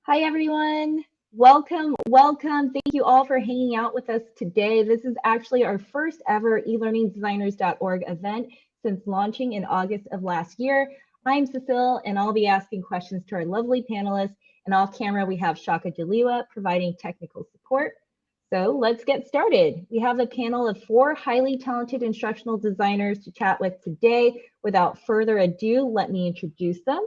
Hi, everyone. Welcome. Thank you all for hanging out with us today. This is actually our first ever elearningdesigners.org event since launching in August of last year. I'm Cecil, and I'll be asking questions to our lovely panelists. And off camera, we have Shaka Jaliwa providing technical support. So let's get started. We have a panel of 4 highly talented instructional designers to chat with today. Without further ado, let me introduce them.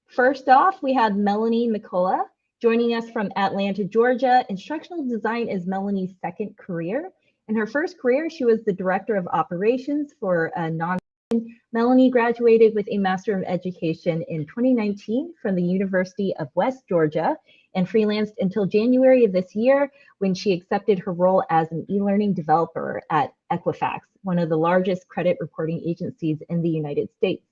First off, we have Melanie McCullough joining us from Atlanta, Georgia. Instructional design is Melanie's second career. In her first career, she was the director of operations for a nonprofit. Melanie graduated with a Master of Education in 2019 from the University of West Georgia and freelanced until January of this year when she accepted her role as an e-learning developer at Equifax, one of the largest credit reporting agencies in the United States.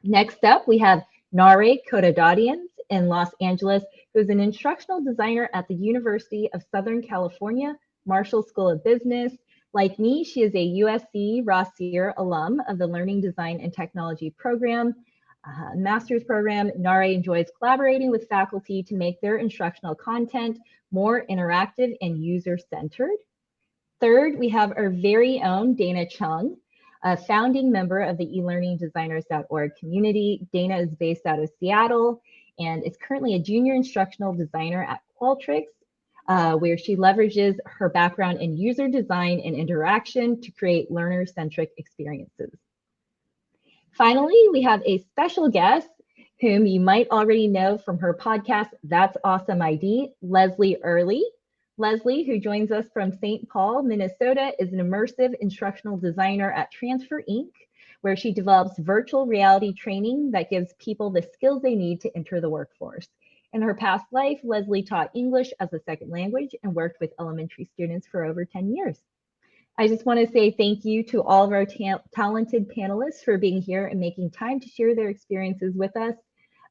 Next up, we have Nare Khodadadians in Los Angeles, who's an instructional designer at the University of Southern California, Marshall School of Business. Like me, she is a USC Rossier alum of the Learning Design and Technology program, master's program. Nare enjoys collaborating with faculty to make their instructional content more interactive and user-centered. Third, we have our very own Dana Chung, a founding member of the elearningdesigners.org community. Dana is based out of Seattle and is currently a junior instructional designer at Qualtrics, where she leverages her background in user design and interaction to create learner-centric experiences. Finally, we have a special guest whom you might already know from her podcast, That's Awesome ID, Leslie Early. Leslie, who joins us from St. Paul, Minnesota, is an immersive instructional designer at Transfer Inc., where she develops virtual reality training that gives people the skills they need to enter the workforce. In her past life, Leslie taught English as a second language and worked with elementary students for over 10 years. I just want to say thank you to all of our talented panelists for being here and making time to share their experiences with us.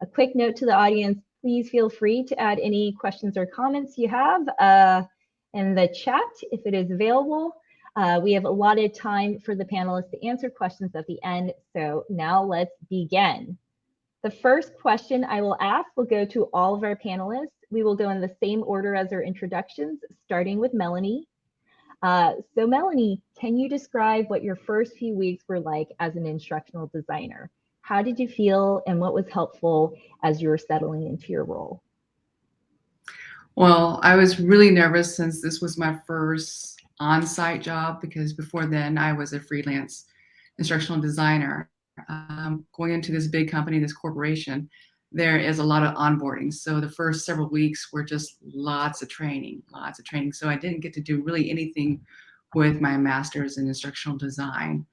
A quick note to the audience, please feel free to add any questions or comments you have in the chat if it is available. We have allotted time for the panelists to answer questions at the end, so now let's begin. The first question I will ask will go to all of our panelists. We will go in the same order as our introductions, starting with Melanie. So Melanie, can you describe what your first few weeks were like as an instructional designer? How did you feel and what was helpful as you were settling into your role? Well, I was really nervous since this was my first on-site job, because before then I was a freelance instructional designer. Going into this big company, this corporation, there is a lot of onboarding. So the first several weeks were just lots of training. So I didn't get to do really anything with my master's in instructional design.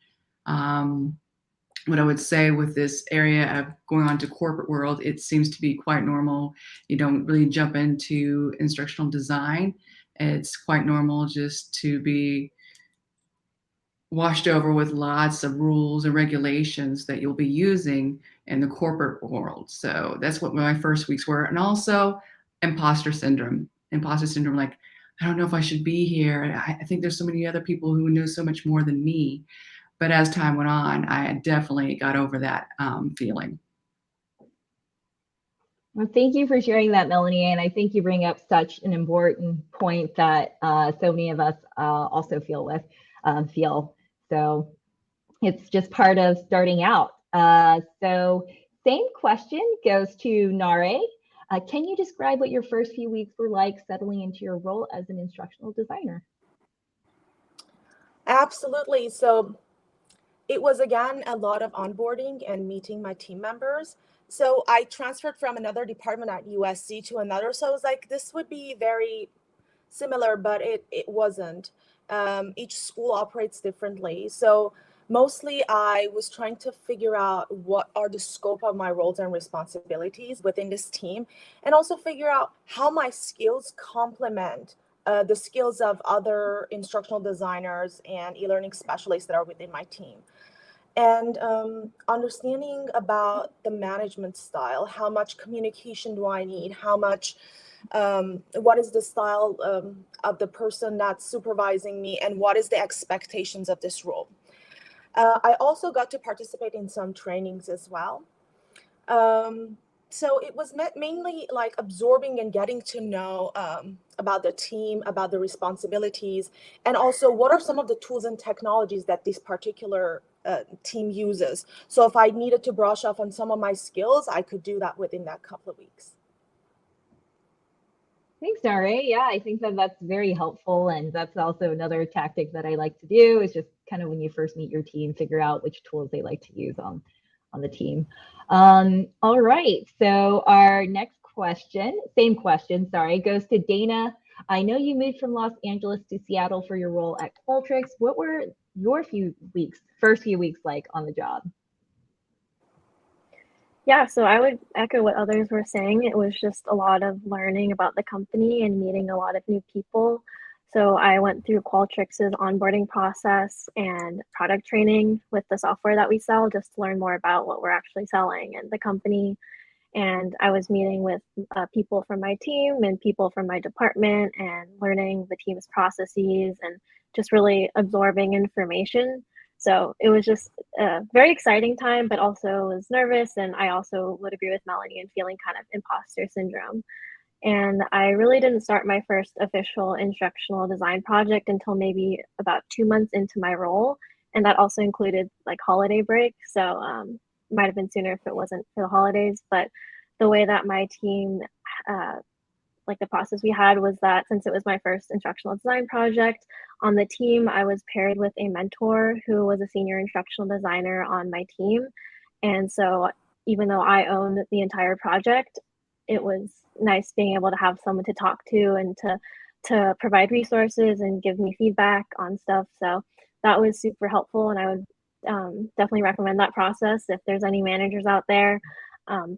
What I would say with this area of going on to corporate world, it seems to be quite normal. You don't really jump into instructional design. It's quite normal just to be washed over with lots of rules and regulations that you'll be using in the corporate world. So that's what my first weeks were. And also imposter syndrome, like, I don't know if I should be here. I think there's so many other people who know so much more than me. But as time went on, I definitely got over that feeling. Well, thank you for sharing that, Melanie. And I think you bring up such an important point that so many of us also feel. So it's just part of starting out. So same question goes to Nare. Can you describe what your first few weeks were like settling into your role as an instructional designer? Absolutely. So it was, again, a lot of onboarding and meeting my team members. So I transferred from another department at USC to another. So I was like, this would be very similar, but it wasn't. Each school operates differently. So mostly I was trying to figure out what are the scope of my roles and responsibilities within this team, and also figure out how my skills complement the skills of other instructional designers and e-learning specialists that are within my team. And understanding about the management style, how much communication do I need, how much, what is the style of the person that's supervising me, and what is the expectations of this role. I also got to participate in some trainings as well. So it was mainly like absorbing and getting to know about the team, about the responsibilities, and also what are some of the tools and technologies that this particular team uses. So if I needed to brush up on some of my skills, I could do that within that couple of weeks. Thanks, Nare. Yeah, I think that that's very helpful. And that's also another tactic that I like to do is just kind of when you first meet your team, figure out which tools they like to use on the team. All right, so our next question, same question, sorry, goes to Dana. I know you moved from Los Angeles to Seattle for your role at Qualtrics. What were your first few weeks like on the job? Yeah, so I would echo what others were saying. It was just a lot of learning about the company and meeting a lot of new people. So I went through Qualtrics's onboarding process and product training with the software that we sell, just to learn more about what we're actually selling and the company. And I was meeting with people from my team and people from my department and learning the team's processes and just really absorbing information. So it was just a very exciting time, but also was nervous. And I also would agree with Melanie in feeling kind of imposter syndrome. And I really didn't start my first official instructional design project until maybe about 2 months into my role. And that also included like holiday break. So might have been sooner if it wasn't for the holidays. But the way that my team, like the process we had was that since it was my first instructional design project on the team, I was paired with a mentor who was a senior instructional designer on my team. And so even though I owned the entire project, it was nice being able to have someone to talk to and to provide resources and give me feedback on stuff. So that was super helpful. And I would definitely recommend that process if there's any managers out there.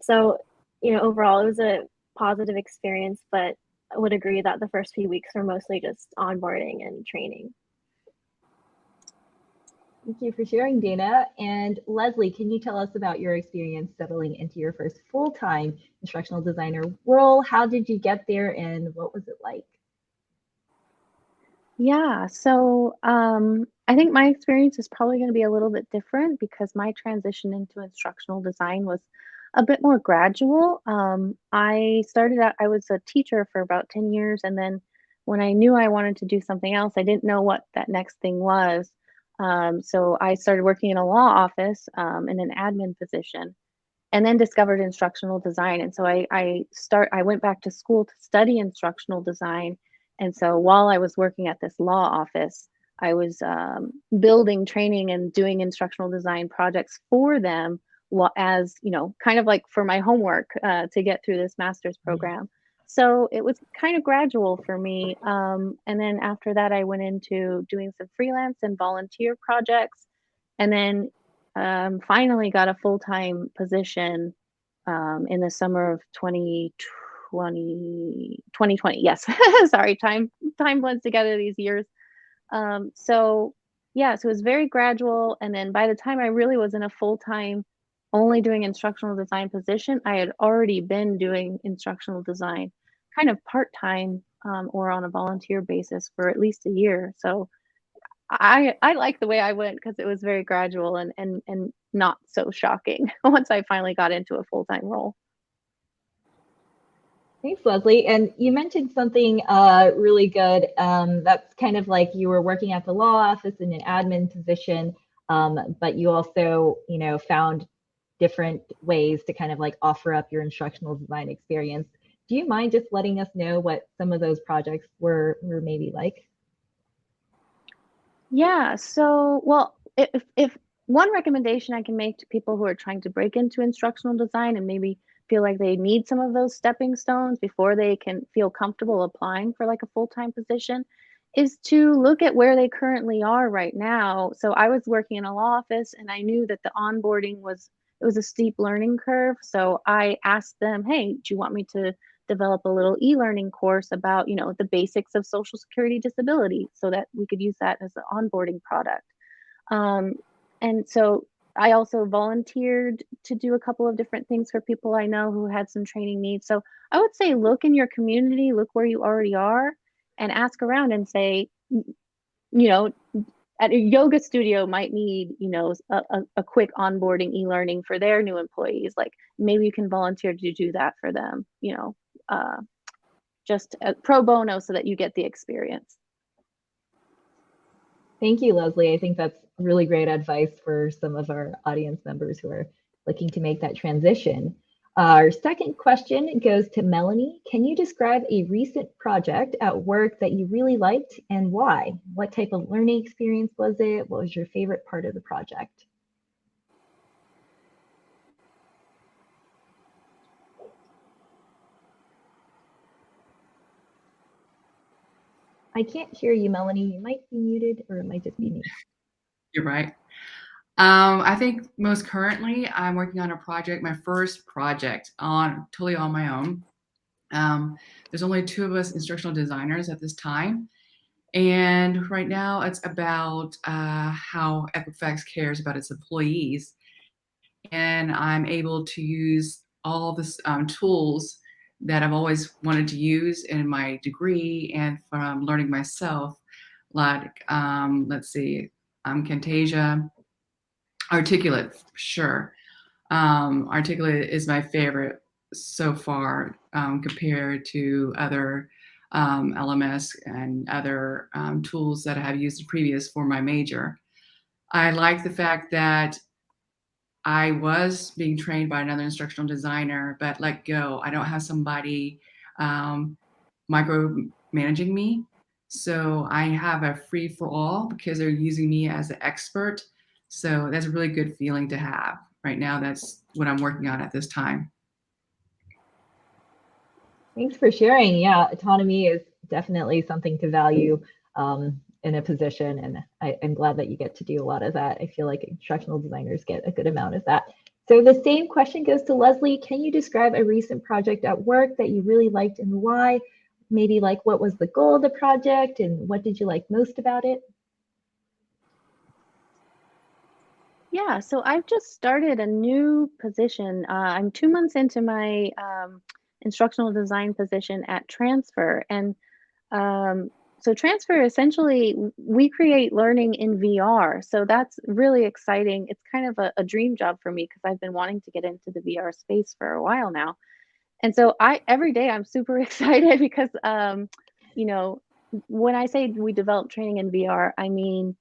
So, you know, overall, it was a positive experience, but I would agree that the first few weeks were mostly just onboarding and training. Thank you for sharing, Dana. And Leslie, can you tell us about your experience settling into your first full-time instructional designer role? How did you get there and what was it like? Yeah, so I think my experience is probably going to be a little bit different because my transition into instructional design was a bit more gradual. I started out, I was a teacher for about 10 years, and then when I knew I wanted to do something else, I didn't know what that next thing was. So I started working in a law office in an admin position, and then discovered instructional design. And so I went back to school to study instructional design. And so while I was working at this law office, I was building training and doing instructional design projects for them, as you know, kind of like for my homework to get through this master's program. So it was kind of gradual for me. And then after that, I went into doing some freelance and volunteer projects, and then finally got a full-time position in the summer of 2020. Yes. Sorry, time blends together these years. So yeah, so it was very gradual. And then by the time I really was in a full-time, only doing instructional design position, I had already been doing instructional design kind of part-time or on a volunteer basis for at least a year. So I like the way I went because it was very gradual and not so shocking once I finally got into a full-time role. Thanks, Leslie. And you mentioned something really good. That's kind of like you were working at the law office in an admin position, but you also, you know, found different ways to kind of like offer up your instructional design experience. Do you mind just letting us know what some of those projects were maybe like? Yeah, so well, if one recommendation I can make to people who are trying to break into instructional design and maybe feel like they need some of those stepping stones before they can feel comfortable applying for like a full-time position is to look at where they currently are right now. So I was working in a law office and I knew that the onboarding was a steep learning curve. So I asked them, hey, do you want me to develop a little e-learning course about, you know, the basics of Social Security disability so that we could use that as an onboarding product. And so I also volunteered to do a couple of different things for people I know who had some training needs. So I would say look in your community, look where you already are, and ask around and say, you know, at a yoga studio might need, you know, a quick onboarding e-learning for their new employees. Like maybe you can volunteer to do that for them, you know, just pro bono so that you get the experience. Thank you, Leslie. I think that's really great advice for some of our audience members who are looking to make that transition. Our second question goes to Melanie. Can you describe a recent project at work that you really liked and why? What type of learning experience was it? What was your favorite part of the project? I can't hear you, Melanie. You might be muted, or it might just be me. You're right. I think most currently I'm working on a project, my first project totally on my own. There's only 2 of us instructional designers at this time. And right now it's about how Equifax cares about its employees. And I'm able to use all this tools that I've always wanted to use in my degree and from learning myself, like, let's see, Camtasia, Articulate, sure. Articulate is my favorite so far compared to other LMS and other tools that I have used previous for my major. I like the fact that I was being trained by another instructional designer, but let go. I don't have somebody micromanaging me. So I have a free for all because they're using me as an expert. So that's a really good feeling to have. Right now, that's what I'm working on at this time. Thanks for sharing. Yeah, autonomy is definitely something to value in a position, and I'm glad that you get to do a lot of that. I feel like instructional designers get a good amount of that. So the same question goes to Leslie. Can you describe a recent project at work that you really liked and why? Maybe like what was the goal of the project and what did you like most about it? Yeah, so I've just started a new position. I'm 2 months into my instructional design position at Transfer. And so Transfer, essentially, we create learning in VR. So that's really exciting. It's kind of a dream job for me because I've been wanting to get into the VR space for a while now. And so every day I'm super excited because, you know, when I say we develop training in VR, I mean,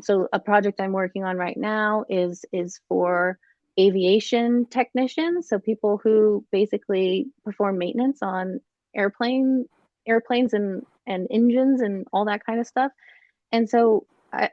so a project I'm working on right now is for aviation technicians, so people who basically perform maintenance on airplanes and engines and all that kind of stuff. And so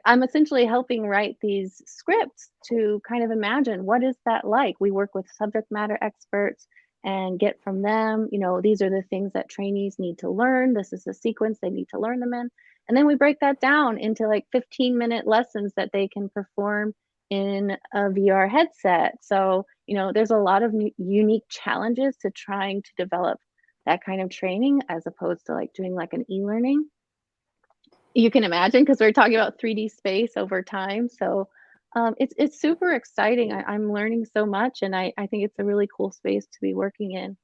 I'm essentially helping write these scripts to kind of imagine what is that like. We work with subject matter experts and get from them, you know, these are the things that trainees need to learn. This is the sequence they need to learn them in. And then we break that down into like 15-minute lessons that they can perform in a VR headset. So, you know, there's a lot of unique challenges to trying to develop that kind of training as opposed to like doing like an e-learning. You can imagine, because we're talking about 3D space over time. So it's super exciting. I'm learning so much, and I think it's a really cool space to be working in.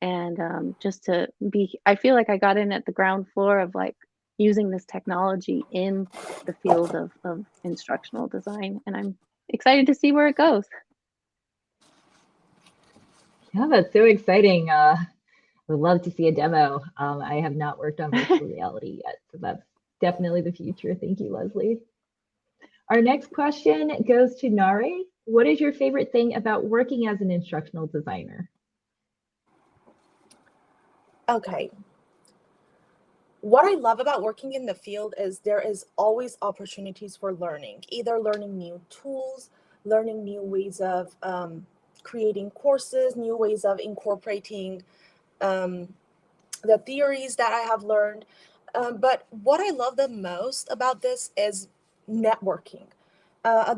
And just to be, I feel like I got in at the ground floor of like using this technology in the field of instructional design, and I'm excited to see where it goes. Yeah, that's so exciting. Would love to see a demo. I have not worked on virtual reality yet, so that's definitely the future. Thank you, Leslie. Our next question goes to Nare. What is your favorite thing about working as an instructional designer? Okay. What I love about working in the field is there is always opportunities for learning, either learning new tools, learning new ways of creating courses, new ways of incorporating the theories that I have learned. But what I love the most about this is networking.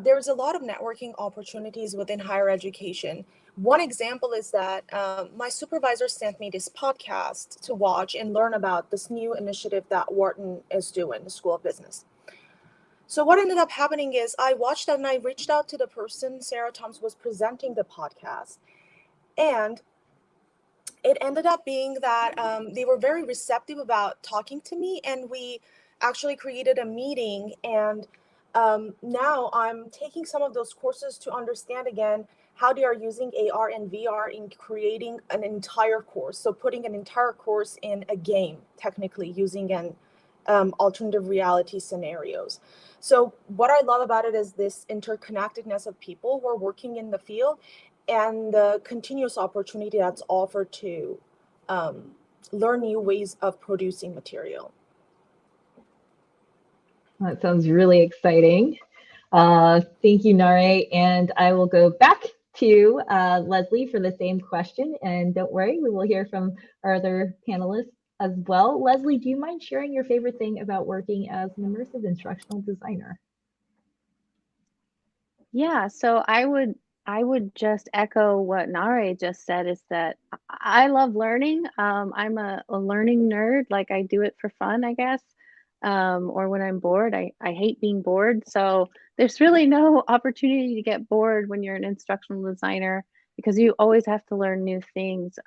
There's a lot of networking opportunities within higher education. One example is that my supervisor sent me this podcast to watch and learn about this new initiative that Wharton is doing, the School of Business. So what ended up happening is I watched that and I reached out to the person, Sarah Thoms, was presenting the podcast. And it ended up being that they were very receptive about talking to me, and we actually created a meeting, and now I'm taking some of those courses to understand again how they are using AR and VR in creating an entire course. So putting an entire course in a game, technically using an alternative reality scenarios. So what I love about it is this interconnectedness of people who are working in the field and the continuous opportunity that's offered to learn new ways of producing material. That sounds really exciting. Thank you, Nare. And I will go back to Leslie for the same question. And don't worry, we will hear from our other panelists as well. Leslie, do you mind sharing your favorite thing about working as an immersive instructional designer? Yeah, so I would just echo what Nare just said, is that I love learning. I'm a learning nerd, like I do it for fun, I guess. Or when I'm bored, I hate being bored. So there's really no opportunity to get bored when you're an instructional designer, because you always have to learn new things.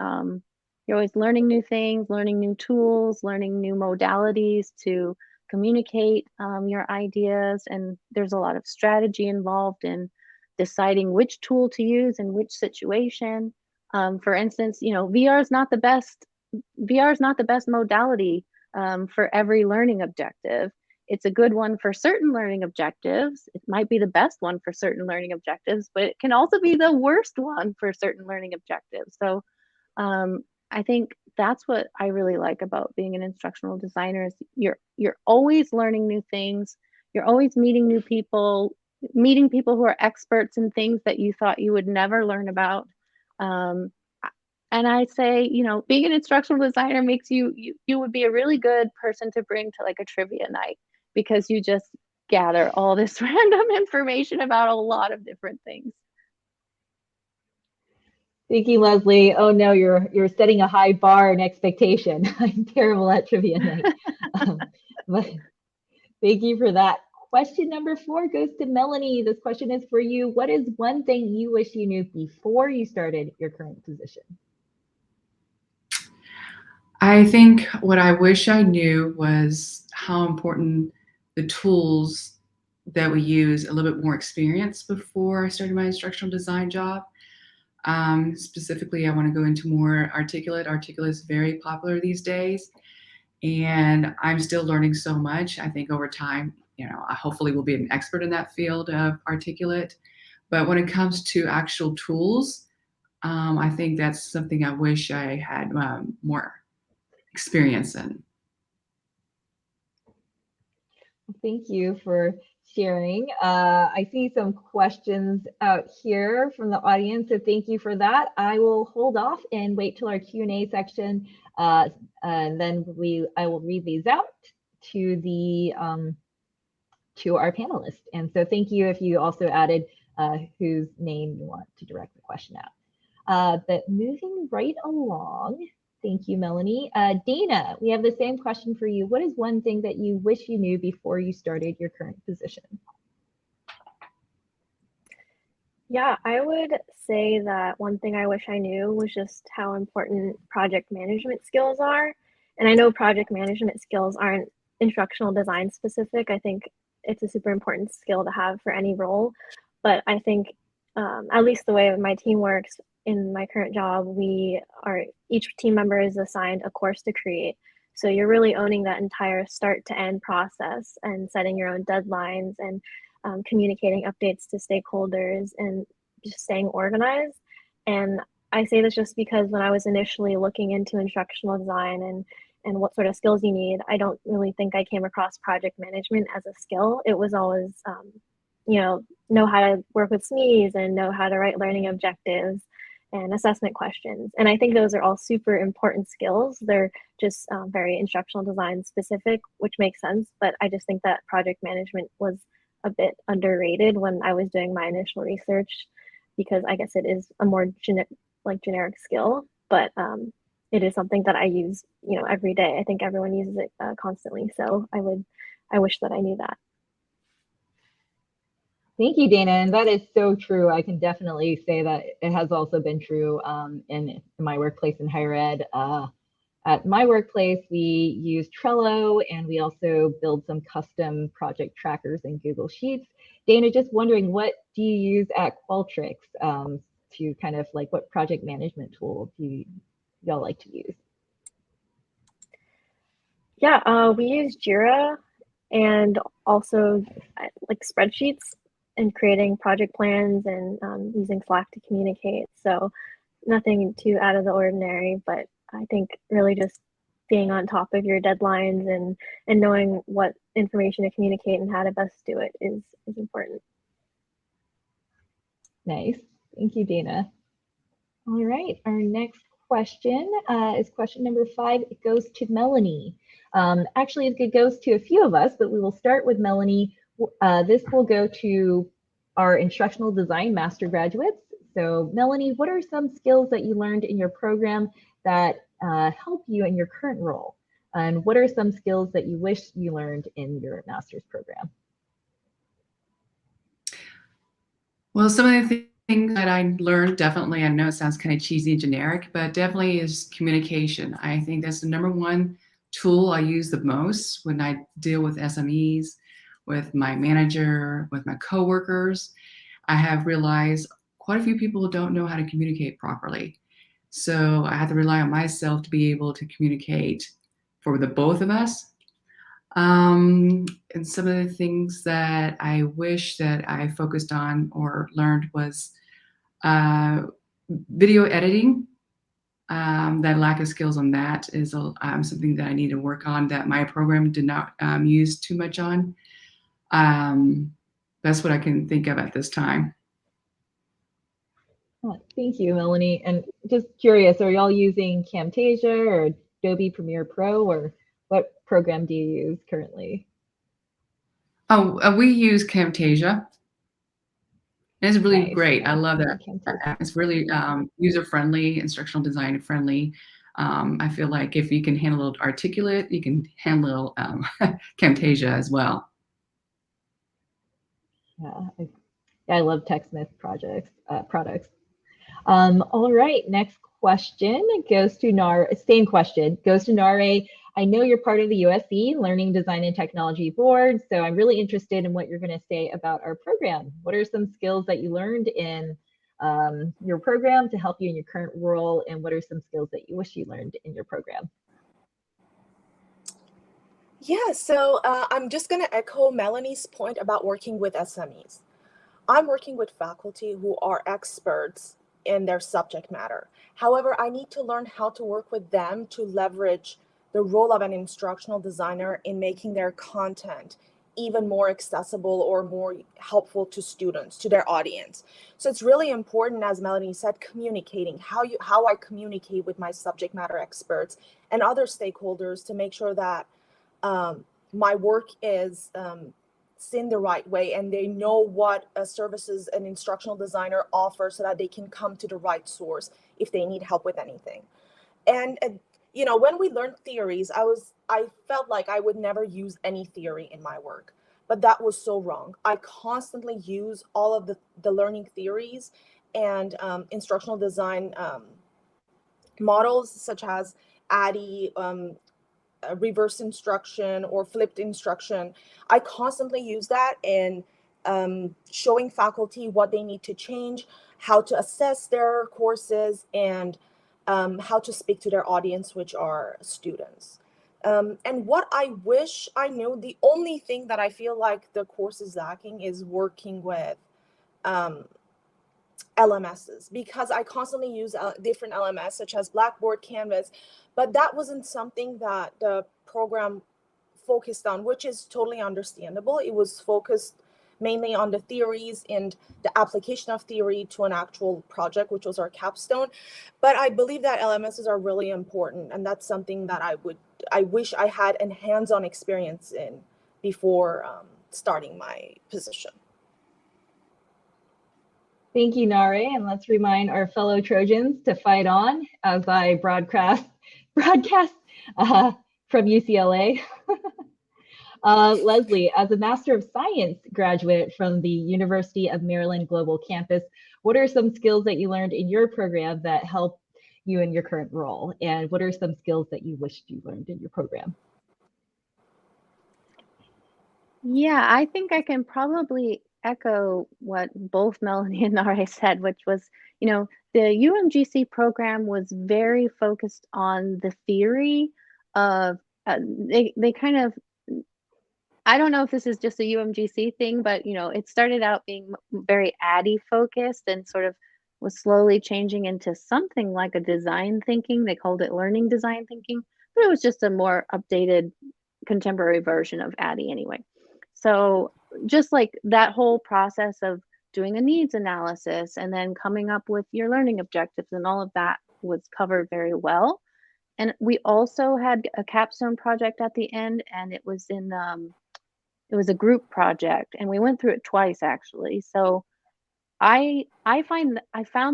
You're always learning new things, learning new tools, learning new modalities to communicate your ideas. And there's a lot of strategy involved in deciding which tool to use in which situation. For instance, VR is not the best. VR is not the best modality for every learning objective. It's a good one for certain learning objectives. It might be the best one for certain learning objectives, but it can also be the worst one for certain learning objectives. So I think that's what I really like about being an instructional designer, is you're always learning new things. You're always meeting new people, meeting people who are experts in things that you thought you would never learn about. And I say, being an instructional designer makes you would be a really good person to bring to like a trivia night, because you just gather all this random information about a lot of different things. Thank you, Leslie. Oh no, you're setting a high bar and expectation. I'm terrible at trivia night. But thank you for that. Question number 4 goes to Melanie. This question is for you. What is one thing you wish you knew before you started your current position? I think what I wish I knew was how important the tools that we use, a little bit more experience before I started my instructional design job. Specifically, I want to go into more Articulate. Articulate is very popular these days, and I'm still learning so much. I think over time, I hopefully will be an expert in that field of Articulate. But when it comes to actual tools, I think that's something I wish I had more experience in. Thank you for sharing. I see some questions out here from the audience, so thank you for that. I will hold off and wait till our Q&A section, and then I will read these out to the to our panelists. And so thank you if you also added whose name you want to direct the question at. But moving right along. Thank you, Melanie. Dana, we have the same question for you. What is one thing that you wish you knew before you started your current position? Yeah, I would say that one thing I wish I knew was just how important project management skills are. And I know project management skills aren't instructional design specific. I think it's a super important skill to have for any role. But I think at least the way my team works in my current job, each team member is assigned a course to create. So you're really owning that entire start to end process and setting your own deadlines and communicating updates to stakeholders and just staying organized. And I say this just because when I was initially looking into instructional design and what sort of skills you need, I don't really think I came across project management as a skill. It was always, know how to work with SMEs and know how to write learning objectives and assessment questions. And I think those are all super important skills. They're just very instructional design specific, which makes sense. But I just think that project management was a bit underrated when I was doing my initial research, because I guess it is a more generic skill, but it is something that I use, every day. I think everyone uses it constantly. So I wish that I knew that. Thank you, Dana. And that is so true. I can definitely say that it has also been true in my workplace in higher ed. at my workplace, we use Trello, and we also build some custom project trackers in Google Sheets. Dana, just wondering, what do you use at Qualtrics to kind of like, what project management tool do y'all like to use? Yeah, we use Jira and also like spreadsheets and creating project plans and using Slack to communicate. So nothing too out of the ordinary, but I think really just being on top of your deadlines and knowing what information to communicate and how to best do it is important. Nice. Thank you, Dana. All right, our next question is question number 5. It goes to Melanie. Actually, it goes to a few of us, but we will start with Melanie. This will go to our instructional design master graduates. So Melanie, what are some skills that you learned in your program that help you in your current role? And what are some skills that you wish you learned in your master's program? Well, some of the things that I learned, definitely, I know it sounds kind of cheesy and generic, but definitely is communication. I think that's the number one tool I use the most when I deal with SMEs, with my manager, with my coworkers. I have realized quite a few people don't know how to communicate properly. So I have to rely on myself to be able to communicate for the both of us. And some of the things that I wish that I focused on or learned was video editing. That lack of skills on that is something that I need to work on that my program did not use too much on. That's what I can think of at this time. Oh, thank you, Melanie. And just curious, are y'all using Camtasia or Adobe Premiere Pro, or what program do you use currently? Oh, we use Camtasia. And it's really Nice. great. I love Yeah, that. Camtasia. It's really user-friendly, instructional design friendly. I feel like if you can handle it articulate, you can handle Camtasia as well. Yeah, I love TechSmith products. All right, next question goes to Nare. Same question goes to Nare. I know you're part of the USC Learning Design and Technology Board, so I'm really interested in what you're going to say about our program. What are some skills that you learned in your program to help you in your current role, and what are some skills that you wish you learned in your program? Yeah, so I'm just going to echo Melanie's point about working with SMEs. I'm working with faculty who are experts in their subject matter. However, I need to learn how to work with them to leverage the role of an instructional designer in making their content even more accessible or more helpful to students, to their audience. So it's really important, as Melanie said, communicating, how I communicate with my subject matter experts and other stakeholders to make sure that my work is seen the right way and they know what services an instructional designer offers so that they can come to the right source if they need help with anything. And you know, when we learned theories, I felt like I would never use any theory in my work, but that was so wrong. I constantly use all of the learning theories and instructional design models such as ADDIE, reverse instruction or flipped instruction. I constantly use that in showing faculty what they need to change, how to assess their courses, and how to speak to their audience, which are students. And what I wish I knew, the only thing that I feel like the course is lacking is working with LMSs, because I constantly use different LMS such as Blackboard, Canvas, but that wasn't something that the program focused on, which is totally understandable. It was focused mainly on the theories and the application of theory to an actual project, which was our capstone. But I believe that LMSs are really important, and that's something that I wish I had a hands-on experience in before starting my position. Thank you, Nare, and let's remind our fellow Trojans to fight on as I broadcast from UCLA. Leslie, as a Master of Science graduate from the University of Maryland Global Campus, what are some skills that you learned in your program that help you in your current role? And what are some skills that you wished you learned in your program? Yeah, I think I can probably echo what both Melanie and Nare said, which was, the UMGC program was very focused on the theory of, they kind of, I don't know if this is just a UMGC thing, but it started out being very ADDIE focused and sort of was slowly changing into something like a design thinking. They called it learning design thinking, but it was just a more updated contemporary version of ADDIE anyway. So just like that whole process of doing a needs analysis and then coming up with your learning objectives and all of that was covered very well. And we also had a capstone project at the end, and it was a group project, and we went through it twice actually. So I found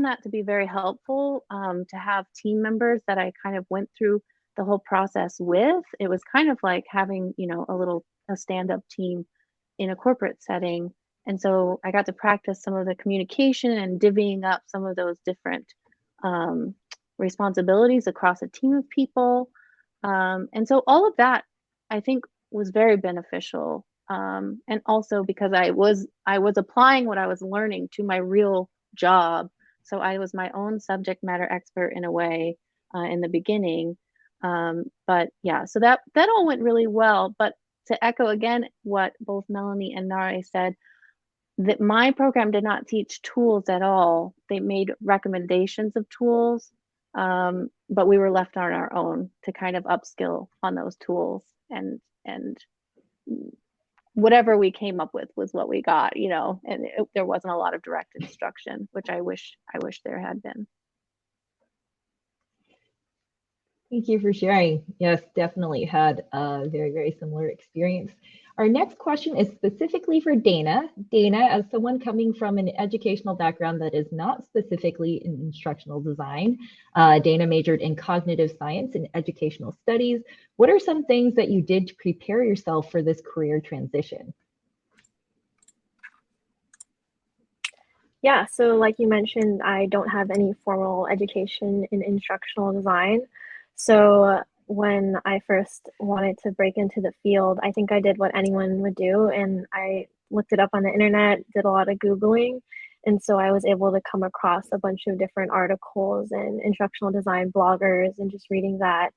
that to be very helpful, to have team members that I kind of went through the whole process with. It was kind of like having, a stand-up team in a corporate setting. And so I got to practice some of the communication and divvying up some of those different responsibilities across a team of people. And so all of that, I think, was very beneficial. And also because I was applying what I was learning to my real job. So I was my own subject matter expert in a way, in the beginning. But yeah, so that all went really well. But to echo again what both Melanie and Nare said, that my program did not teach tools at all. They made recommendations of tools, but we were left on our own to kind of upskill on those tools, and whatever we came up with was what we got, and there wasn't a lot of direct instruction, which I wish there had been. Thank you for sharing. Yes, definitely had a very, very similar experience. Our next question is specifically for Dana. Dana, as someone coming from an educational background that is not specifically in instructional design, Dana majored in cognitive science and educational studies. What are some things that you did to prepare yourself for this career transition? Yeah, so like you mentioned, I don't have any formal education in instructional design. So when I first wanted to break into the field, I think I did what anyone would do, and I looked it up on the internet, did a lot of Googling. And so I was able to come across a bunch of different articles and instructional design bloggers, and just reading that.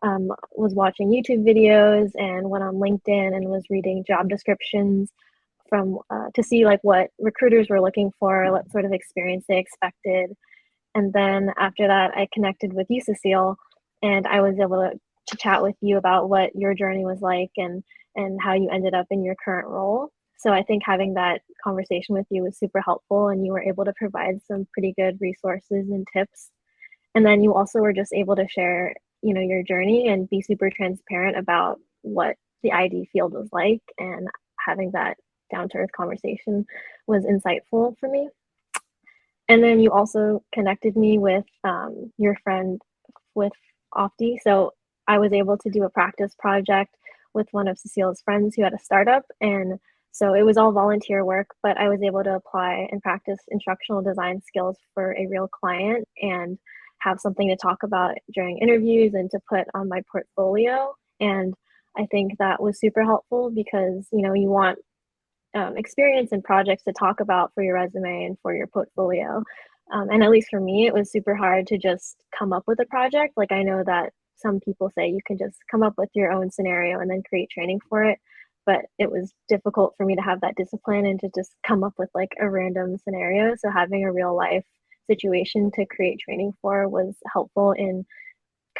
Was watching YouTube videos and went on LinkedIn and was reading job descriptions from to see like what recruiters were looking for, what sort of experience they expected. And then after that, I connected with you, Cecile, and I was able to chat with you about what your journey was like and how you ended up in your current role. So I think having that conversation with you was super helpful, and you were able to provide some pretty good resources and tips. And then you also were just able to share, your journey and be super transparent about what the ID field was like, and having that down-to-earth conversation was insightful for me. And then you also connected me with your friend with Opti. So I was able to do a practice project with one of Cecile's friends who had a startup. And so it was all volunteer work, but I was able to apply and practice instructional design skills for a real client and have something to talk about during interviews and to put on my portfolio. And I think that was super helpful because, you want experience and projects to talk about for your resume and for your portfolio. And at least for me, it was super hard to just come up with a project. Like, I know that some people say you can just come up with your own scenario and then create training for it. But it was difficult for me to have that discipline and to just come up with like a random scenario. So having a real life situation to create training for was helpful in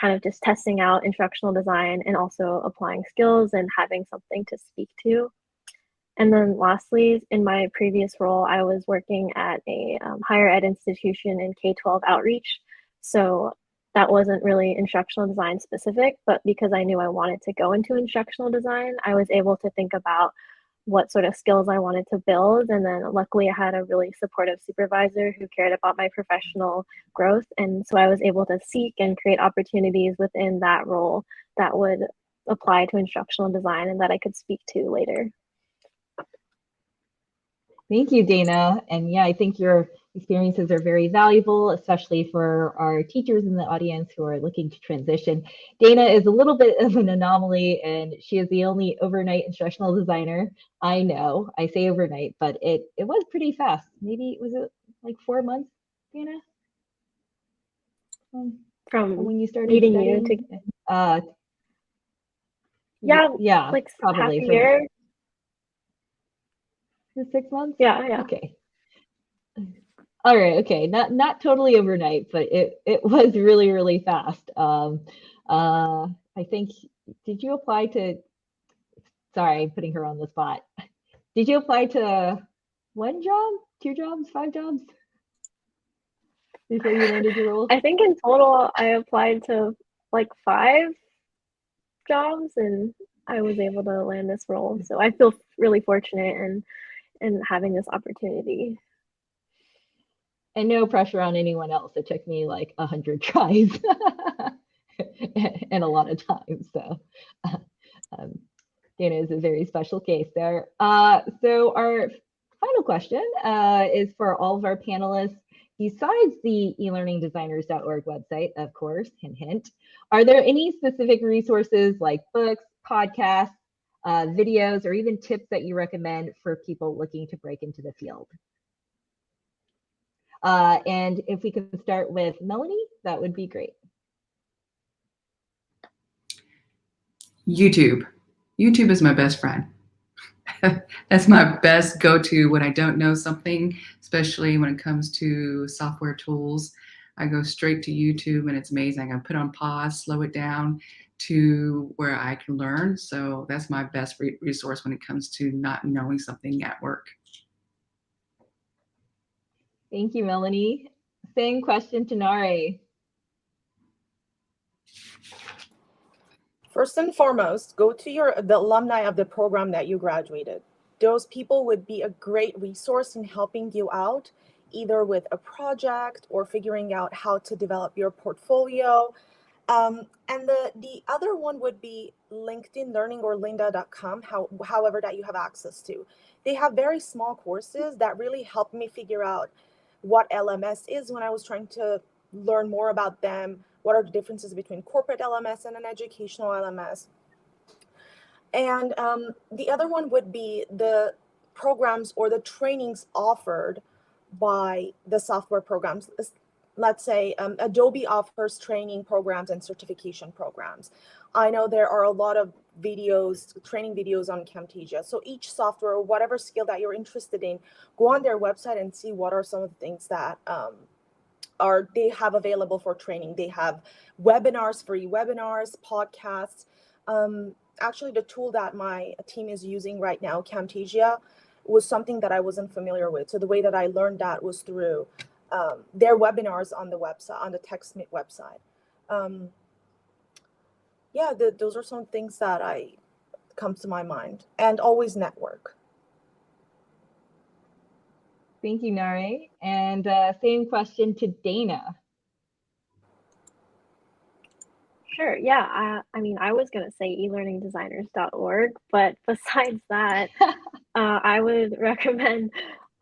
kind of just testing out instructional design and also applying skills and having something to speak to. And then lastly, in my previous role, I was working at a higher ed institution in K-12 outreach. So that wasn't really instructional design specific, but because I knew I wanted to go into instructional design, I was able to think about what sort of skills I wanted to build. And then luckily I had a really supportive supervisor who cared about my professional growth. And so I was able to seek and create opportunities within that role that would apply to instructional design and that I could speak to later. Thank you, Dana. And yeah, I think your experiences are very valuable, especially for our teachers in the audience who are looking to transition. Dana is a little bit of an anomaly, and she is the only overnight instructional designer I know. I say overnight, but it was pretty fast. Maybe was it like 4 months, Dana? From when you started meeting studying? you to Yeah, like probably half a year. 6 months. Yeah. Okay. All right. Okay. Not totally overnight, but it was really fast. I think, did you apply to? Sorry, I'm putting her on the spot. Did you apply to 1 job, 2 jobs, 5 jobs before you landed your role? I think in total I applied to like 5 jobs and I was able to land this role. So I feel really fortunate in having this opportunity. And no pressure on anyone else. It took me like 100 tries and a lot of time. So Dana is a very special case there. So our final question is for all of our panelists. Besides the elearningdesigners.org website, of course, hint, hint, are there any specific resources like books, podcasts, videos, or even tips that you recommend for people looking to break into the field? And if we could start with Melanie, that would be great. YouTube. YouTube is my best friend. That's my best go-to when I don't know something, especially when it comes to software tools. I go straight to YouTube and it's amazing. I put on pause, slow it down to where I can learn. So that's my best resource when it comes to not knowing something at work. Thank you, Melanie. Same question to Nare. First and foremost, go to the alumni of the program that you graduated. Those people would be a great resource in helping you out, either with a project or figuring out how to develop your portfolio. And the other one would be LinkedIn Learning or lynda.com, however that you have access to. They have very small courses that really helped me figure out what LMS is when I was trying to learn more about them. What are the differences between corporate LMS and an educational LMS? And the other one would be the programs or the trainings offered by the software programs. Let's say Adobe offers training programs and certification programs. I know there are a lot of videos, training videos on Camtasia. So each software, whatever skill that you're interested in, go on their website and see what are some of the things that they have available for training. They have webinars, free webinars, podcasts. Actually, the tool that my team is using right now, Camtasia, was something that I wasn't familiar with. So the way that I learned that was through their webinars on the website, on the TechSmith website. Those are some things that comes to my mind. And always network. Thank you, Nare. And same question to Dana. Sure. Yeah. I mean, I was going to say elearningdesigners.org, but besides that, I would recommend,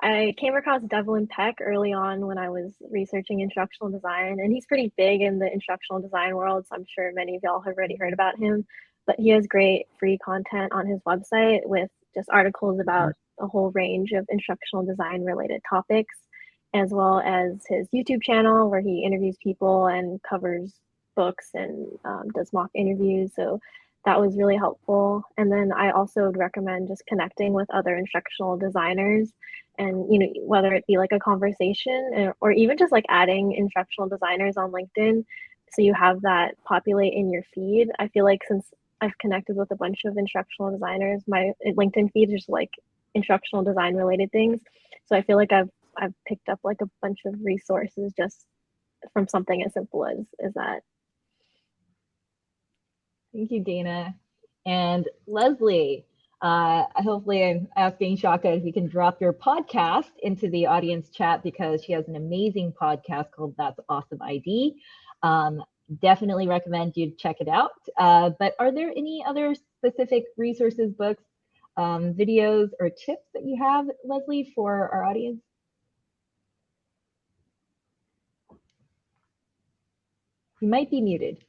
I came across Devlin Peck early on when I was researching instructional design, and he's pretty big in the instructional design world, so I'm sure many of y'all have already heard about him, but he has great free content on his website with just articles about a whole range of instructional design related topics, as well as his YouTube channel where he interviews people and covers books and does mock interviews. So that was really helpful. And then I also would recommend just connecting with other instructional designers, and whether it be like a conversation or even just like adding instructional designers on LinkedIn so you have that populate in your feed. I feel like since I've connected with a bunch of instructional designers, my LinkedIn feed is just like instructional design related things. So I feel like I've picked up like a bunch of resources just from something as simple as that. Thank you, Dana. And Leslie, hopefully I'm asking Shaka if you can drop your podcast into the audience chat, because she has an amazing podcast called That's Awesome ID. Definitely recommend you check it out. But are there any other specific resources, books, videos, or tips that you have, Leslie, for our audience? You might be muted.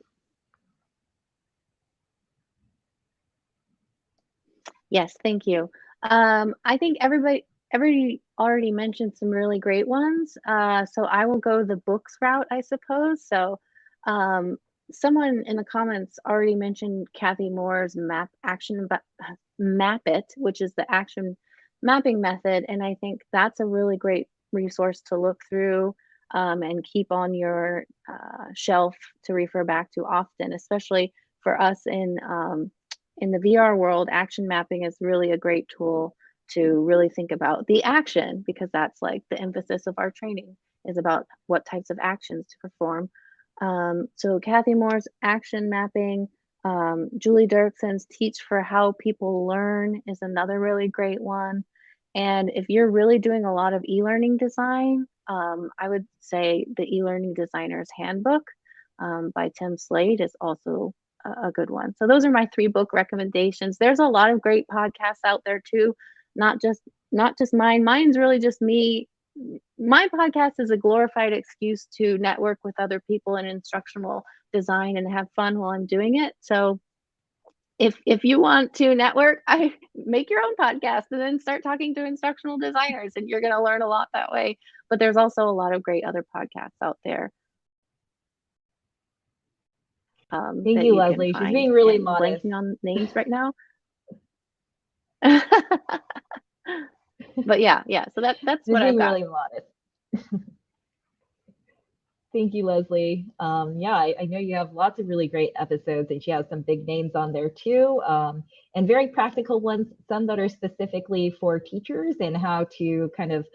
Yes, thank you. I think everybody already mentioned some really great ones. So I will go the books route, I suppose. So someone in the comments already mentioned Kathy Moore's Map It, which is the action mapping method. And I think that's a really great resource to look through and keep on your shelf to refer back to often, especially for us in the VR world. Action mapping is really a great tool to really think about the action, because that's like the emphasis of our training is about what types of actions to perform. So Kathy Moore's action mapping, Julie Dirkson's Teach for How People Learn is another really great one. And if you're really doing a lot of e-learning design, I would say the e-learning designer's handbook by Tim Slade is also a good one. So those are my 3 book recommendations. There's a lot of great podcasts out there too, not just mine. Mine's really just me. My podcast is a glorified excuse to network with other people in instructional design and have fun while I'm doing it. So if you want to network, I make your own podcast and then start talking to instructional designers, and you're going to learn a lot that way. But there's also a lot of great other podcasts out there. Thank you, Leslie. She's being really modest. Blanking on names right now. But yeah. So that's what I've got. Really modest. Thank you, Leslie. Yeah, I know you have lots of really great episodes, and she has some big names on there too, and very practical ones, some that are specifically for teachers and how to kind of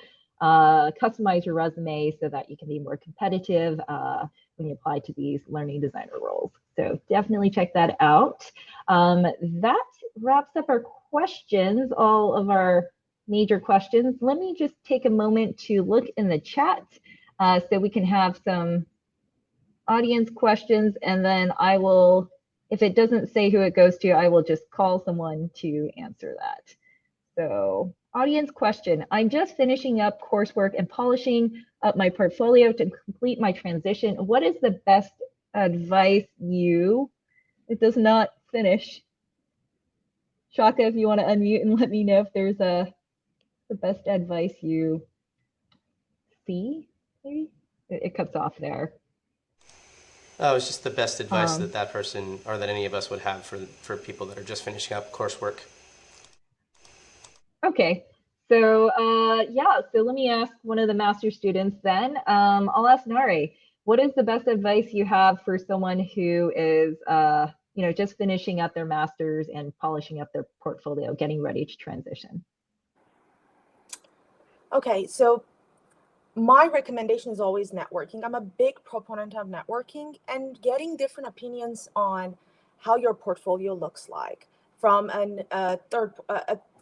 customize your resume so that you can be more competitive when you apply to these learning designer roles. So definitely check that out. That wraps up our questions, all of our major questions. Let me just take a moment to look in the chat so we can have some audience questions, and then I will, if it doesn't say who it goes to, I will just call someone to answer that. So audience question: I'm just finishing up coursework and polishing up my portfolio to complete my transition. What is the best advice you, it does not finish. Shaka, if you want to unmute and let me know if there's the best advice you see, maybe? It cuts off there. Oh, it's just the best advice that person or that any of us would have for people that are just finishing up coursework. Okay, so yeah, so let me ask one of the master students then. I'll ask Nare, what is the best advice you have for someone who is just finishing up their master's and polishing up their portfolio, getting ready to transition? Okay, so my recommendation is always networking. I'm a big proponent of networking and getting different opinions on how your portfolio looks like from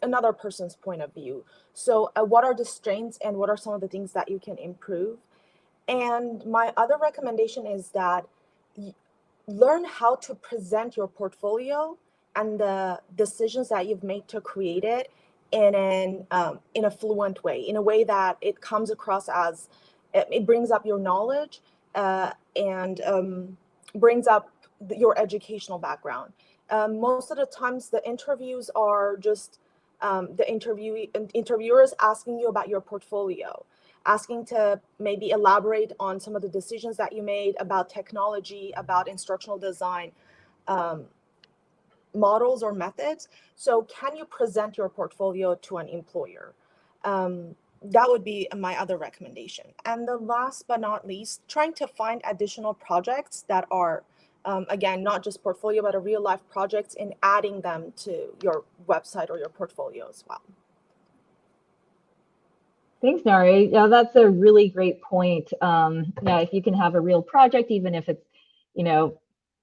another person's point of view. So what are the strengths and what are some of the things that you can improve? And my other recommendation is that learn how to present your portfolio and the decisions that you've made to create it in a fluent way, in a way that it comes across as it brings up your knowledge and brings up your educational background. Most of the times, the interviews are just the interviewers asking you about your portfolio, asking to maybe elaborate on some of the decisions that you made about technology, about instructional design, models or methods. So can you present your portfolio to an employer? That would be my other recommendation. And the last but not least, trying to find additional projects that are, again, not just portfolio, but a real life projects, and adding them to your website or your portfolio as well. Thanks, Nare. Yeah, that's a really great point. Yeah, if you can have a real project, even if it's,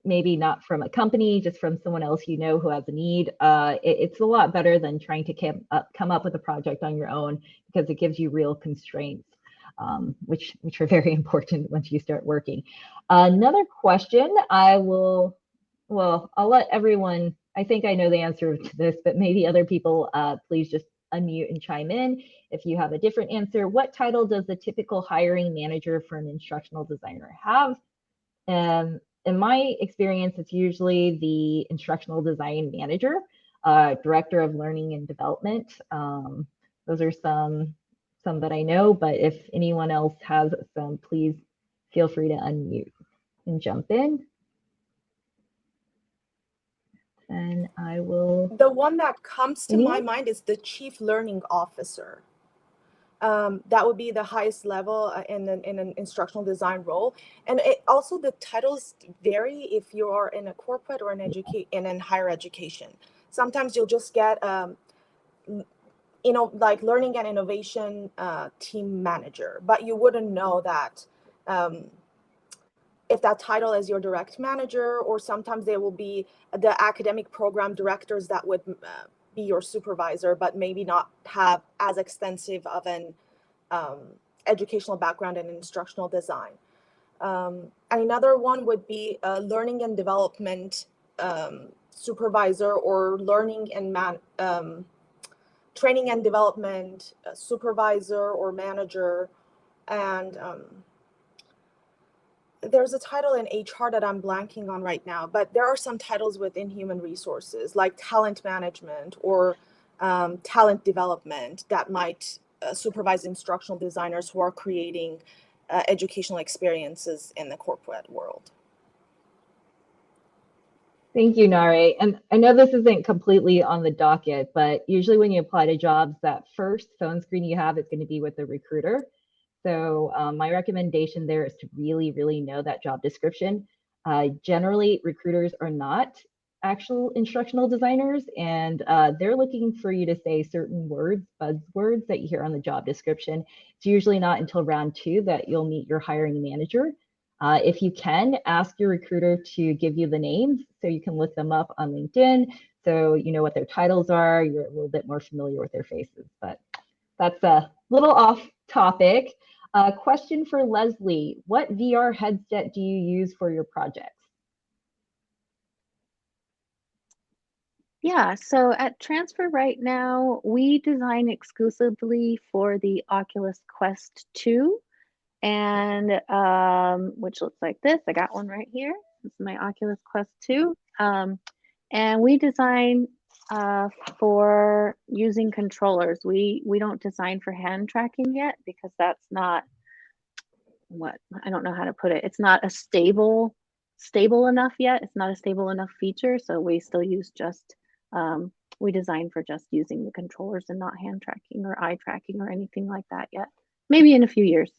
maybe not from a company, just from someone else who has a need, it's a lot better than trying to come up with a project on your own, because it gives you real constraints, which are very important once you start working. Another question, I'll let everyone, I think I know the answer to this, but maybe other people, please just unmute and chime in if you have a different answer. What title does the typical hiring manager for an instructional designer have? In my experience, it's usually the instructional design manager, director of learning and development. Those are some that I know, but if anyone else has some, please feel free to unmute and jump in. And I will. The one that comes to my mind is the Chief Learning Officer. That would be the highest level in an instructional design role. And also the titles vary if you are in a corporate or in higher education. Sometimes you'll just get, like learning and innovation team manager, but you wouldn't know that if that title is your direct manager, or sometimes there will be the academic program directors that would be your supervisor, but maybe not have as extensive of an educational background in instructional design. And another one would be a learning and development supervisor, or learning and training and development supervisor or manager. And there's a title in HR that I'm blanking on right now, but there are some titles within human resources, like talent management or talent development, that might supervise instructional designers who are creating educational experiences in the corporate world. Thank you, Nare. And I know this isn't completely on the docket, but usually when you apply to jobs, that first phone screen you have is going to be with the recruiter. So my recommendation there is to really, really know that job description. Generally, recruiters are not actual instructional designers, and they're looking for you to say certain words, buzzwords that you hear on the job description. It's usually not until round 2 that you'll meet your hiring manager. If you can, ask your recruiter to give you the names so you can look them up on LinkedIn, so you know what their titles are, you're a little bit more familiar with their faces. But that's a little off topic. Question for Leslie: what VR headset do you use for your projects? Yeah, so at Transfer right now, we design exclusively for the Oculus Quest 2, and which looks like this. I got one right here. This is my Oculus Quest 2. And we design for using controllers. We don't design for hand tracking yet, because that's not I don't know how to put it. It's not a stable enough yet. It's not a stable enough feature. So we still use just, we design for just using the controllers and not hand tracking or eye tracking or anything like that yet. Maybe in a few years.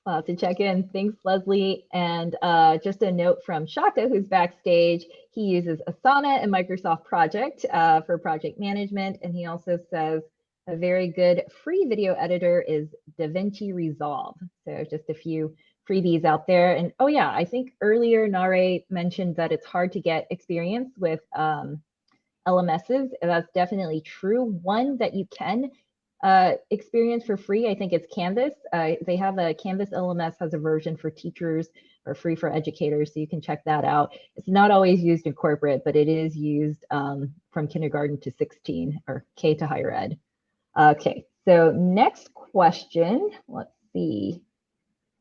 I'll have to check in. Thanks, Leslie. And just a note from Shaka, who's backstage. He uses Asana and Microsoft Project for project management. And he also says a very good free video editor is DaVinci Resolve. So just a few freebies out there. And oh yeah, I think earlier Nare mentioned that it's hard to get experience with LMSs. And that's definitely true. One that you can experience for free, I think it's Canvas. They have a Canvas LMS has a version for teachers or free for educators, so you can check that out. It's not always used in corporate, but it is used from kindergarten to 16 or K to higher ed. Okay, so next question, let's see.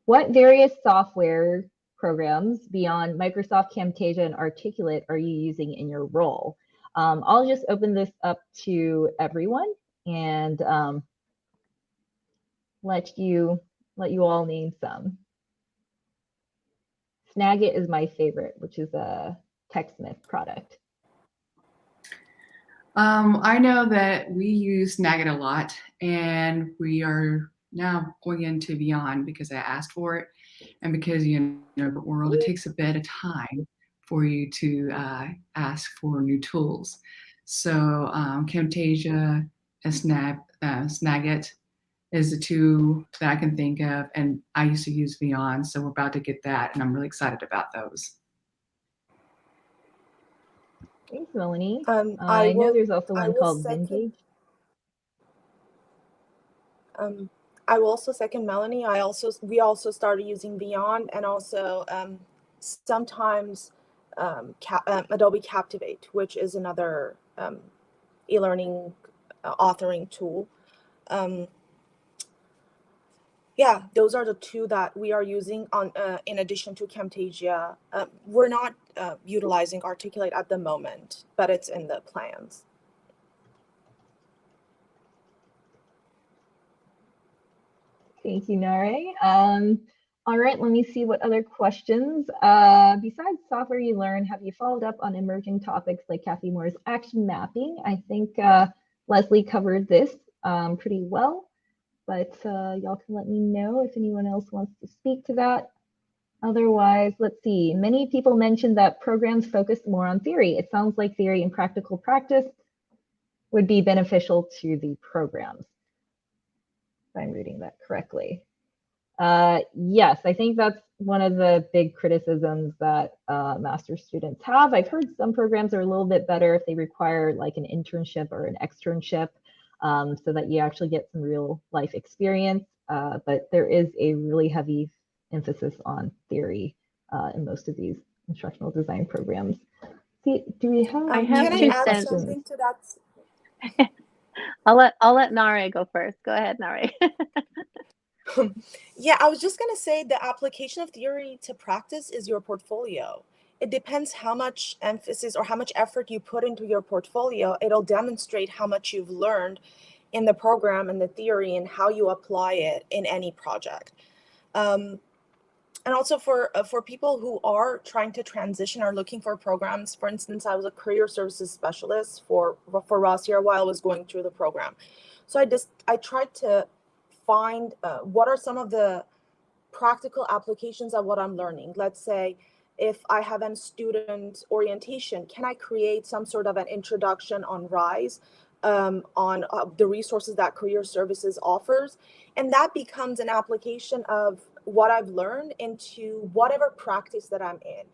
What various software programs beyond Microsoft Camtasia and Articulate are you using in your role? I'll just open this up to everyone and let you all name some. Snagit is my favorite, which is a TechSmith product. I know that we use Snagit a lot, and we are now going into Beyond because I asked for it, and because you know, the world, it takes a bit of time for you to ask for new tools. So Camtasia and Snagit is the two that I can think of, and I used to use Beyond, so we're about to get that, and I'm really excited about those. Thanks, Melanie. I know there's also one called Vintage. I will also second Melanie. We also started using Beyond, and also sometimes Adobe Captivate, which is another e-learning authoring tool. Yeah, those are the two that we are using on in addition to Camtasia. We're not utilizing Articulate at the moment, but it's in the plans. Thank you, Nare. All right, let me see what other questions. Besides software you learn, have you followed up on emerging topics like Kathy Moore's action mapping? I think Leslie covered this pretty well, but y'all can let me know if anyone else wants to speak to that. Otherwise, let's see. Many people mentioned that programs focus more on theory. It sounds like theory and practical practice would be beneficial to the programs, if I'm reading that correctly. Yes, I think that's one of the big criticisms that master's students have. I've heard some programs are a little bit better if they require like an internship or an externship, so that you actually get some real life experience. But there is a really heavy emphasis on theory in most of these instructional design programs. See, do we have? I have Can two I add cents. something to that? I'll let Nare go first. Go ahead, Nare. Yeah, I was just going to say the application of theory to practice is your portfolio. It depends how much emphasis or how much effort you put into your portfolio. It'll demonstrate how much you've learned in the program and the theory and how you apply it in any project. And also for people who are trying to transition or looking for programs. For instance, I was a career services specialist for Ross here while I was going through the program. So I tried to find what are some of the practical applications of what I'm learning. Let's say if I have a student orientation, can I create some sort of an introduction on RISE, on the resources that career services offers? And that becomes an application of what I've learned into whatever practice that I'm in.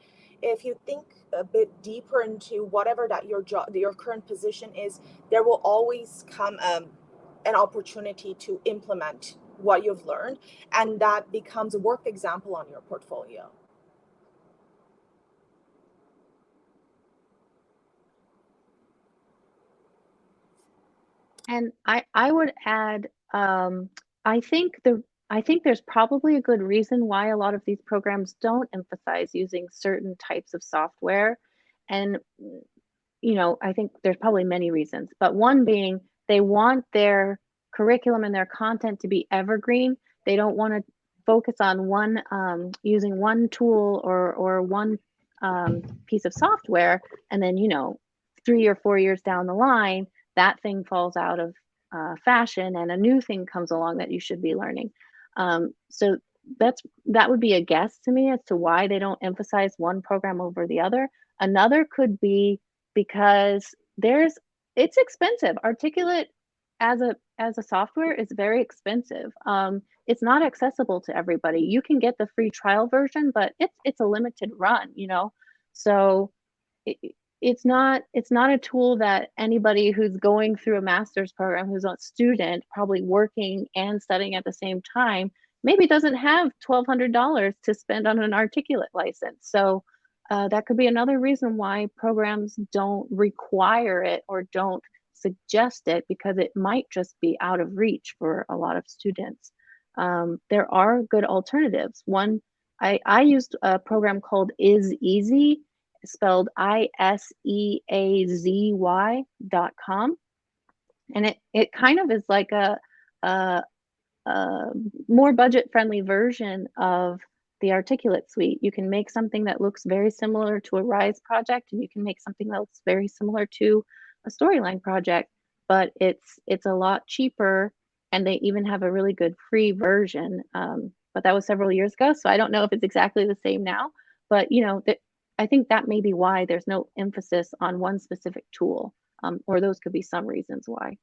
If you think a bit deeper into whatever that your current position is, there will always come an opportunity to implement what you've learned, and that becomes a work example on your portfolio. And I would add, I think there's probably a good reason why a lot of these programs don't emphasize using certain types of software. And, you know, I think there's probably many reasons, but one being they want their curriculum and their content to be evergreen. They don't want to focus on one, using one tool or one piece of software. And then, you know, 3 or 4 years down the line, that thing falls out of fashion and a new thing comes along that you should be learning. So that would be a guess to me as to why they don't emphasize one program over the other. Another could be because it's expensive. Articulate as a software is very expensive. It's not accessible to everybody. You can get the free trial version, but it's a limited run, you know. So it's not a tool that anybody who's going through a master's program, who's a student, probably working and studying at the same time, maybe doesn't have $1,200 to spend on an Articulate license. So that could be another reason why programs don't require it or don't suggest it, because it might just be out of reach for a lot of students. There are good alternatives. One, I used a program called Is Easy, spelled ISEAZY.com. And it kind of is like a more budget-friendly version of the Articulate suite. You can make something that looks very similar to a RISE project, and you can make something that looks very similar to a Storyline project, but it's a lot cheaper, and they even have a really good free version. But that was several years ago, so I don't know if it's exactly the same now. But you know, I think that may be why there's no emphasis on one specific tool, or those could be some reasons why.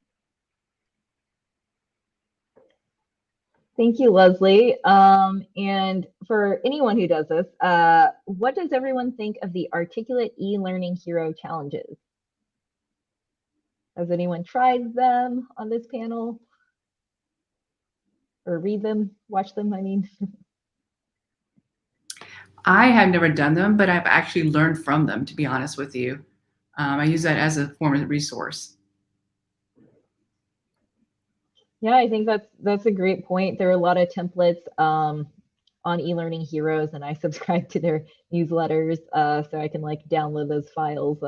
Thank you, Leslie. And for anyone who does this, what does everyone think of the Articulate e-learning hero challenges? Has anyone tried them on this panel? Or read them, watch them, I mean? I have never done them, but I've actually learned from them, to be honest with you. I use that as a form of resource. Yeah, I think that's a great point. There are a lot of templates on eLearning Heroes, and I subscribe to their newsletters, so I can like download those files.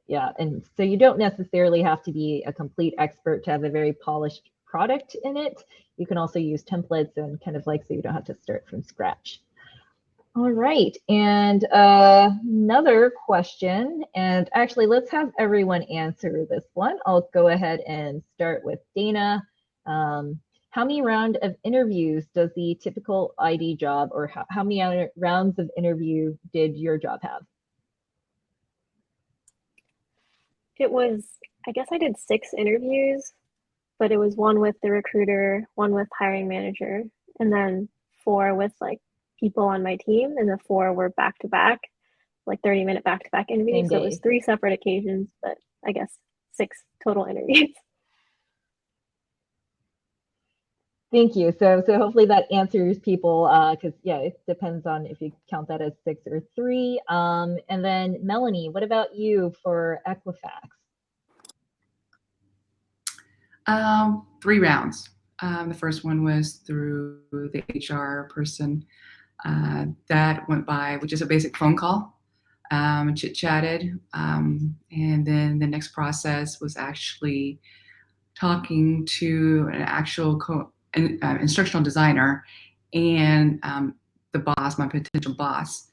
Yeah, and so you don't necessarily have to be a complete expert to have a very polished product in it. You can also use templates and kind of like, so you don't have to start from scratch. All right, and another question, and actually let's have everyone answer this one. I'll go ahead and start with Dana. How many rounds of interviews does the typical ID job, or how many rounds of interview did your job have? It was, I guess I did 6 interviews, but it was 1 with the recruiter, 1 with hiring manager, and then 4 with like people on my team, and the 4 were back to back, like 30-minute back to back interviews. Same So it was day. 3 separate occasions, but I guess 6 total interviews. Thank you. So hopefully that answers people, because yeah, it depends on if you count that as 6 or 3. And then Melanie, what about you for Equifax? 3 rounds. The first one was through the HR person. That went by, which is a basic phone call, chit-chatted. And then the next process was actually talking to an actual instructional designer and the boss, my potential boss.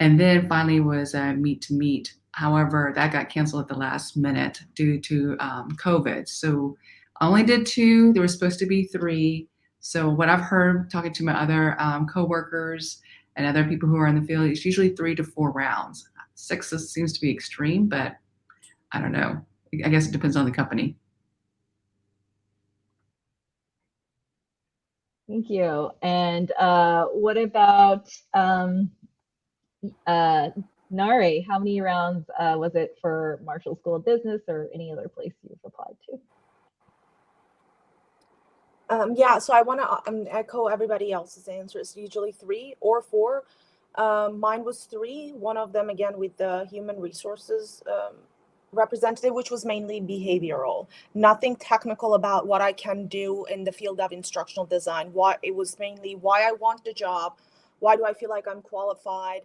And then finally was a meet to meet. However, that got canceled at the last minute due to COVID. So I only did 2. There were supposed to be 3. So what I've heard talking to my other coworkers and other people who are in the field, it's usually 3 to 4 rounds. 6 seems to be extreme, but I don't know. I guess it depends on the company. Thank you. And what about Nare? How many rounds was it for Marshall School of Business or any other place you've applied to? Yeah, so I want to echo everybody else's answers. Usually 3 or 4. Mine was 3. One of them, again, with the human resources representative, which was mainly behavioral. Nothing technical about what I can do in the field of instructional design. It was mainly why I want the job, why do I feel like I'm qualified,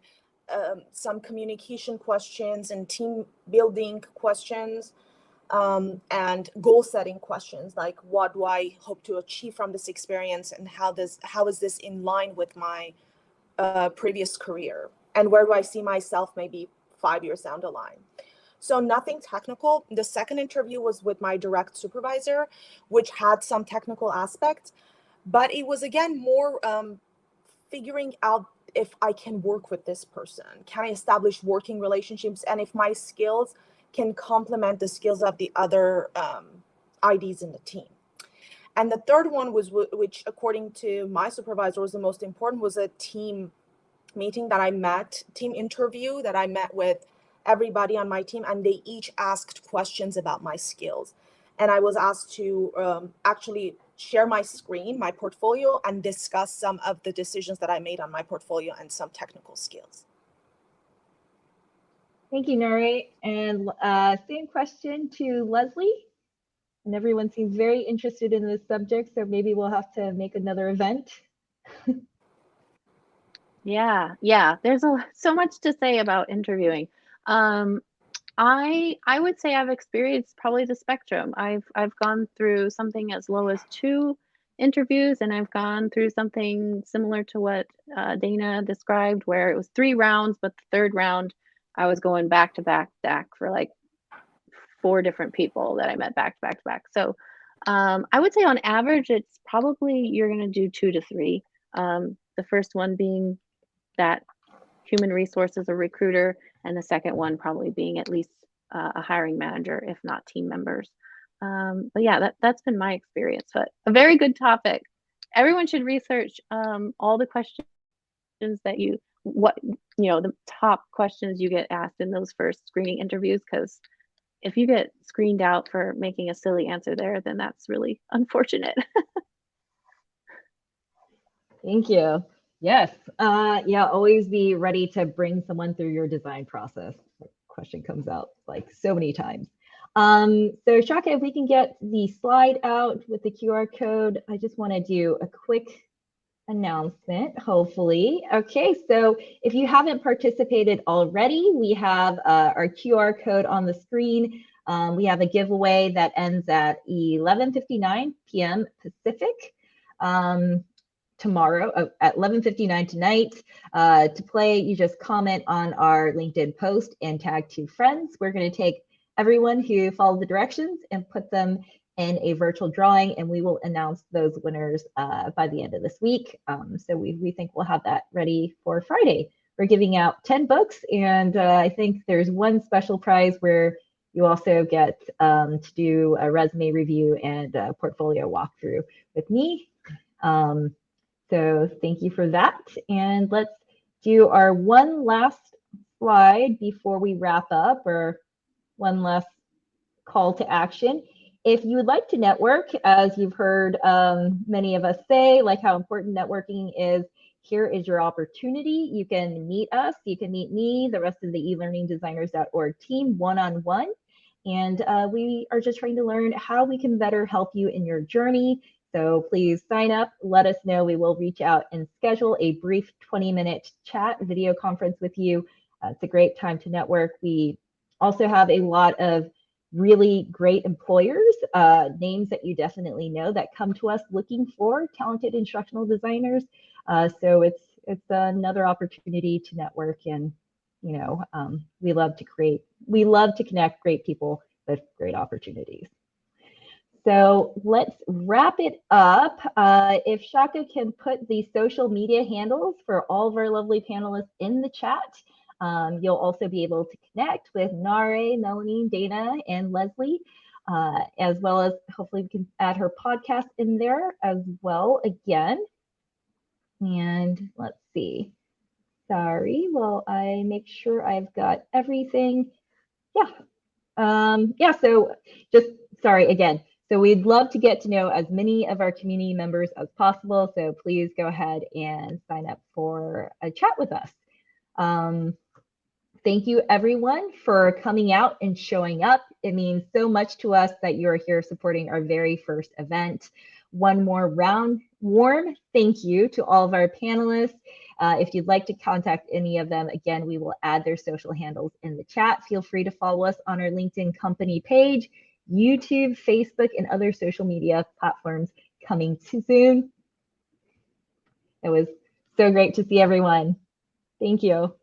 some communication questions and team building questions. And goal setting questions like what do I hope to achieve from this experience, and how is this in line with my previous career, and where do I see myself maybe 5 years down the line. So nothing technical. The second interview was with my direct supervisor, which had some technical aspects, but it was again more figuring out if I can work with this person, can I establish working relationships, and if my skills can complement the skills of the other IDs in the team. And the third one was, which according to my supervisor was the most important, was a team meeting that I met, team interview that I met with everybody on my team, and they each asked questions about my skills. And I was asked to actually share my screen, my portfolio, and discuss some of the decisions that I made on my portfolio and some technical skills. Thank you, Nare. And same question to Leslie. And everyone seems very interested in this subject, so maybe we'll have to make another event. Yeah, there's so much to say about interviewing. I would say I've experienced probably the spectrum. I've gone through something as low as 2 interviews, and I've gone through something similar to what Dana described, where it was 3 rounds, but the 3rd round I was going back to back for like 4 different people that I met back to back to back. So I would say on average, it's probably you're going to do 2 to 3. The first one being that human resources or recruiter, and the second one probably being at least a hiring manager, if not team members. But yeah, that's been my experience. But a very good topic. Everyone should research all the questions that the top questions you get asked in those first screening interviews, because if you get screened out for making a silly answer there, then that's really unfortunate. Thank you. Yes. Yeah, always be ready to bring someone through your design process. The question comes out like so many times. So Shaka, if we can get the slide out with the QR code, I just want to do a quick announcement, hopefully. Okay, so if you haven't participated already, we have our QR code on the screen. We have a giveaway that ends at 11:59 p.m. Pacific. Tomorrow at 11:59 tonight. To play, you just comment on our LinkedIn post and tag 2 friends. We're going to take everyone who followed the directions and put them in a virtual drawing, and we will announce those winners by the end of this week. So we think we'll have that ready for Friday. We're giving out 10 books, and I think there's one special prize where you also get to do a resume review and a portfolio walkthrough with me. So thank you for that. And let's do our one last slide before we wrap up, or one last call to action. If you would like to network, as you've heard many of us say, like how important networking is, here is your opportunity. You can meet us, you can meet me, the rest of the elearningdesigners.org team one-on-one. And we are just trying to learn how we can better help you in your journey. So please sign up, let us know. We will reach out and schedule a brief 20-minute chat video conference with you. It's a great time to network. We also have a lot of really great employers, names that you definitely know, that come to us looking for talented instructional designers. So it's another opportunity to network, and we love to connect great people with great opportunities. So let's wrap it up. If Shaka can put the social media handles for all of our lovely panelists in the chat, you'll also be able to connect with Nare, Melanie, Dana, and Leslie, as well as hopefully we can add her podcast in there as well again. And let's see. Sorry, while I make sure I've got everything. Yeah. So just sorry again. So we'd love to get to know as many of our community members as possible. So please go ahead and sign up for a chat with us. Thank you everyone for coming out and showing up. It means so much to us that you're here supporting our very first event. One more round warm thank you to all of our panelists. If you'd like to contact any of them, again, we will add their social handles in the chat. Feel free to follow us on our LinkedIn company page, YouTube, Facebook, and other social media platforms coming soon. It was so great to see everyone. Thank you.